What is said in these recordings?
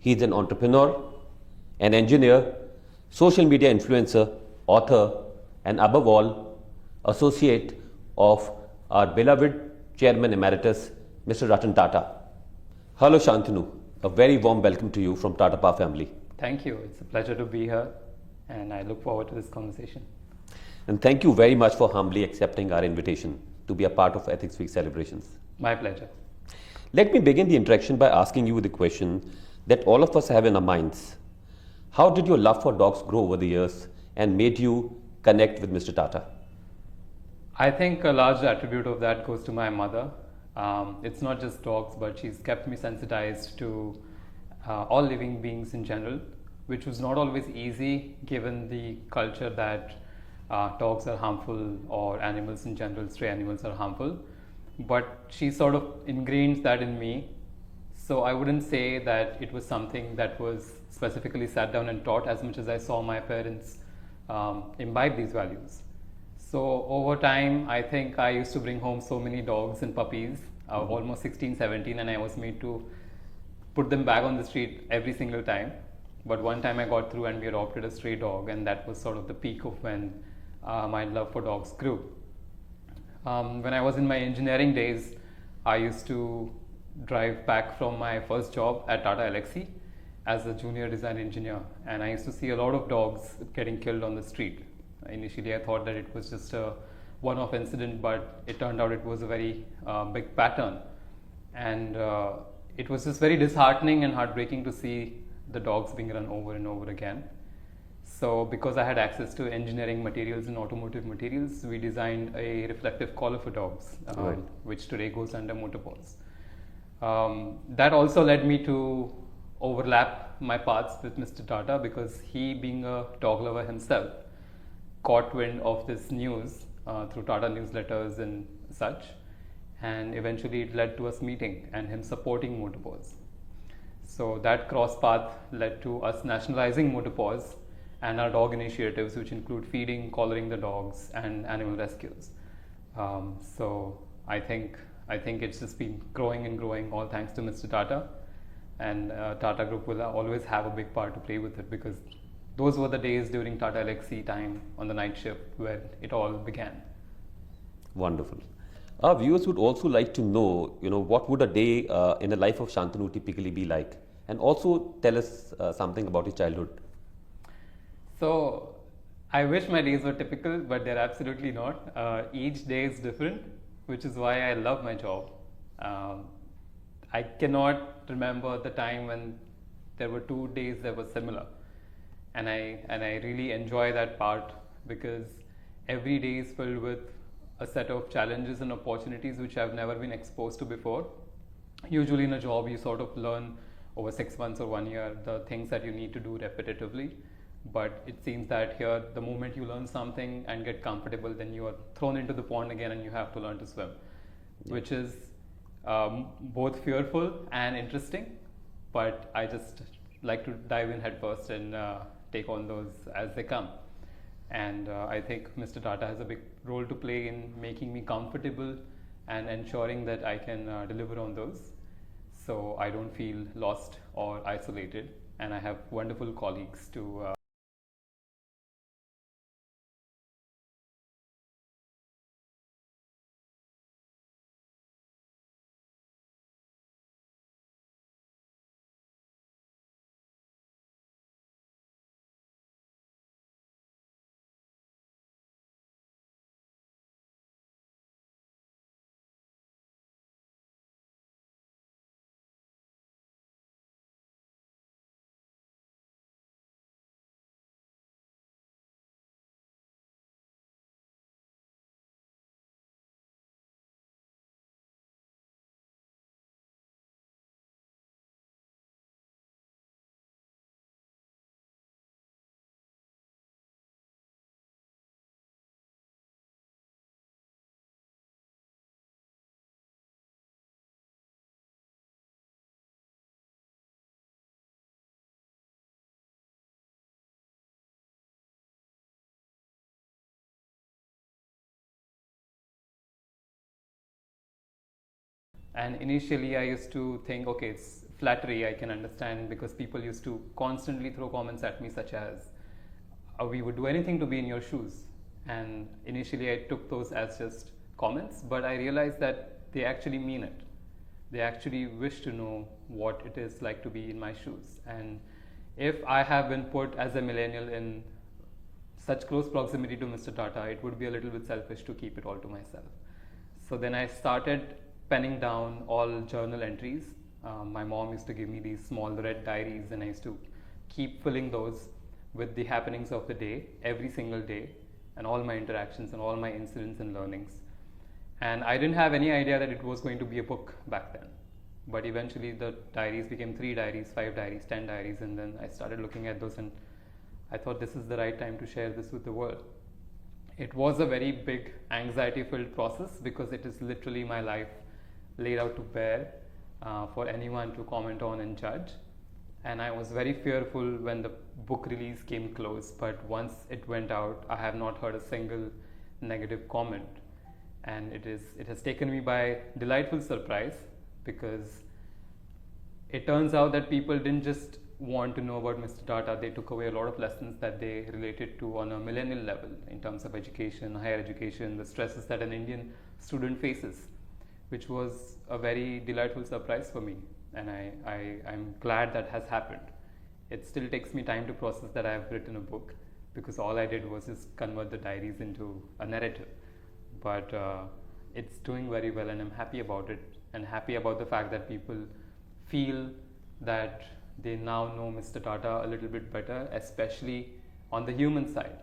He's an entrepreneur, an engineer, social media influencer, author, and above all, associate of our beloved Chairman Emeritus, Mr. Ratan Tata. Hello, Shantanu. A very warm welcome to you from Tata Power family. Thank you. It's a pleasure to be here, and I look forward to this conversation. And thank you very much for humbly accepting our invitation to be a part of Ethics Week celebrations. My pleasure. Let me begin the interaction by asking you the question that all of us have in our minds. How did your love for dogs grow over the years and made you connect with Mr. Tata? I think a large attribute of that goes to my mother. It's not just dogs, but she's kept me sensitized to all living beings in general, which was not always easy given the culture that dogs are harmful or animals in general, stray animals are harmful. But she sort of ingrained that in me. So I wouldn't say that it was something that was specifically sat down and taught as much as I saw my parents imbibe these values. So over time, I think I used to bring home so many dogs and puppies, almost 16, 17, and I was made to put them back on the street every single time. But one time I got through and we adopted a stray dog, and that was sort of the peak of when my love for dogs grew. When I was in my engineering days, I used to drive back from my first job at Tata Elxsi as a junior design engineer, and I used to see a lot of dogs getting killed on the street. Initially, I thought that it was just a one-off incident, but it turned out it was a very big pattern, and it was just very disheartening and heartbreaking to see the dogs being run over and over again. So because I had access to engineering materials and automotive materials, we designed a reflective collar for dogs, Right. which today goes under motorballs. That also led me to overlap my paths with Mr. Tata, because he, being a dog lover himself, caught wind of this news through Tata newsletters and such, and eventually it led to us meeting and him supporting Motorpaws. So that cross path led to us nationalizing Motorpaws and our dog initiatives, which include feeding, collaring the dogs, and animal rescues. So I think it's just been growing and growing, all thanks to Mr. Tata, and Tata Group will always have a big part to play with it, because those were the days during Tata Elxsi time on the night shift where it all began. Wonderful. Our viewers would also like to know, what would a day in the life of Shantanu typically be like? And also tell us something about his childhood. So I wish my days were typical, but they're absolutely not. Each day is different, which is why I love my job. I cannot remember the time when there were 2 days that were similar, and I really enjoy that part, because every day is filled with a set of challenges and opportunities which I've never been exposed to before. Usually in a job, you sort of learn over 6 months or 1 year the things that you need to do repetitively. But it seems that here, the moment you learn something and get comfortable, then you are thrown into the pond again and you have to learn to swim, which is both fearful and interesting. But I just like to dive in headfirst and take on those as they come. And I think Mr. Tata has a big role to play in making me comfortable and ensuring that I can deliver on those, so I don't feel lost or isolated. And I have wonderful colleagues to And initially, I used to think, okay, it's flattery I can understand, because people used to constantly throw comments at me such as, we would do anything to be in your shoes. And initially I took those as just comments, but I realized that they actually mean it. They actually wish to know what it is like to be in my shoes. And if I have been put as a millennial in such close proximity to Mr. Tata, it would be a little bit selfish to keep it all to myself. So then I started penning down all journal entries. My mom used to give me these small red diaries, and I used to keep filling those with the happenings of the day, every single day, and all my interactions and all my incidents and learnings. And I didn't have any idea that it was going to be a book back then. But eventually the diaries became 3 diaries, 5 diaries, 10 diaries, and then I started looking at those, and I thought this is the right time to share this with the world. It was a very big anxiety-filled process, because it is literally my life laid out to bear for anyone to comment on and judge. And I was very fearful when the book release came close, but once it went out, I have not heard a single negative comment. And it has taken me by delightful surprise, because it turns out that people didn't just want to know about Mr. Tata, they took away a lot of lessons that they related to on a millennial level in terms of education, higher education, the stresses that an Indian student faces, which was a very delightful surprise for me. And I'm glad that has happened. It still takes me time to process that I have written a book, because all I did was just convert the diaries into a narrative. But it's doing very well, and I'm happy about it, and happy about the fact that people feel that they now know Mr. Tata a little bit better, especially on the human side.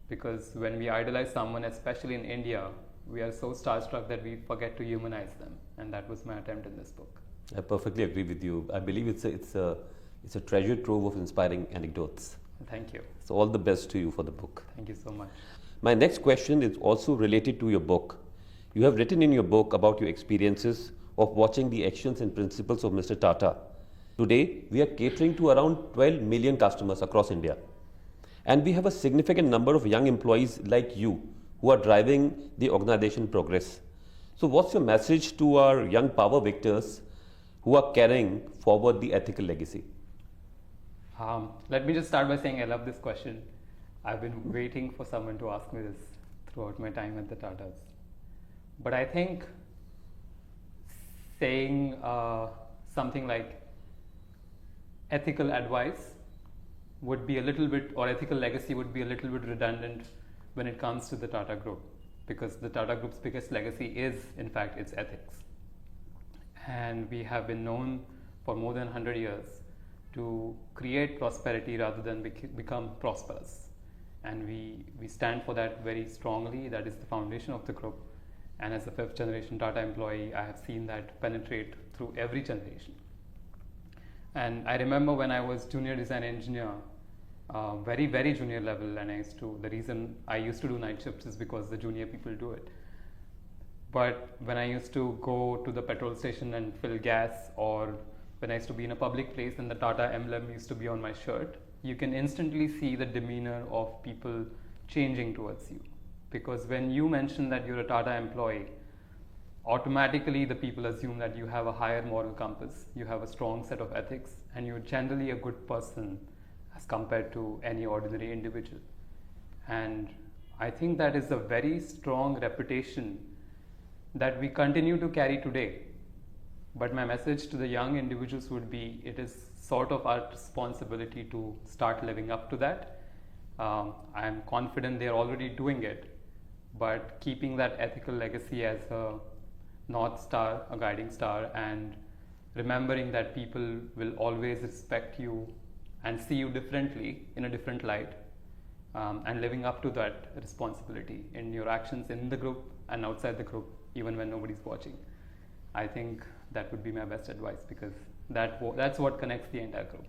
Because when we idolize someone, especially in India, we are so starstruck that we forget to humanize them. And that was my attempt in this book. I perfectly agree with you. I believe it's a treasure trove of inspiring anecdotes. Thank you. So all the best to you for the book. Thank you so much. My next question is also related to your book. You have written in your book about your experiences of watching the actions and principles of Mr. Tata. Today, we are catering to around 12 million customers across India. And we have a significant number of young employees like you who are driving the organization progress. So what's your message to our young power victors who are carrying forward the ethical legacy? Let me just start by saying I love this question. I've been waiting for someone to ask me this throughout my time at the Tatas. But I think saying something like ethical advice would be a little bit, or ethical legacy would be a little bit redundant when it comes to the Tata Group, because the Tata Group's biggest legacy is, in fact, its ethics. And we have been known for more than 100 years to create prosperity rather than become prosperous. And we stand for that very strongly. That is the foundation of the group. And as a 5th generation Tata employee, I have seen that penetrate through every generation. And I remember when I was junior design engineer, very, very junior level, and the reason I used to do night shifts is because the junior people do it. But when I used to go to the petrol station and fill gas, or when I used to be in a public place and the Tata emblem used to be on my shirt, you can instantly see the demeanor of people changing towards you. Because when you mention that you're a Tata employee, automatically the people assume that you have a higher moral compass, you have a strong set of ethics, and you're generally a good person as compared to any ordinary individual. And I think that is a very strong reputation that we continue to carry today. But my message to the young individuals would be, it is sort of our responsibility to start living up to that. I'm confident they're already doing it, but keeping that ethical legacy as a North Star, a guiding star, and remembering that people will always respect you and see you differently in a different light, and living up to that responsibility in your actions in the group and outside the group, even when nobody's watching. I think that would be my best advice, because that's what connects the entire group.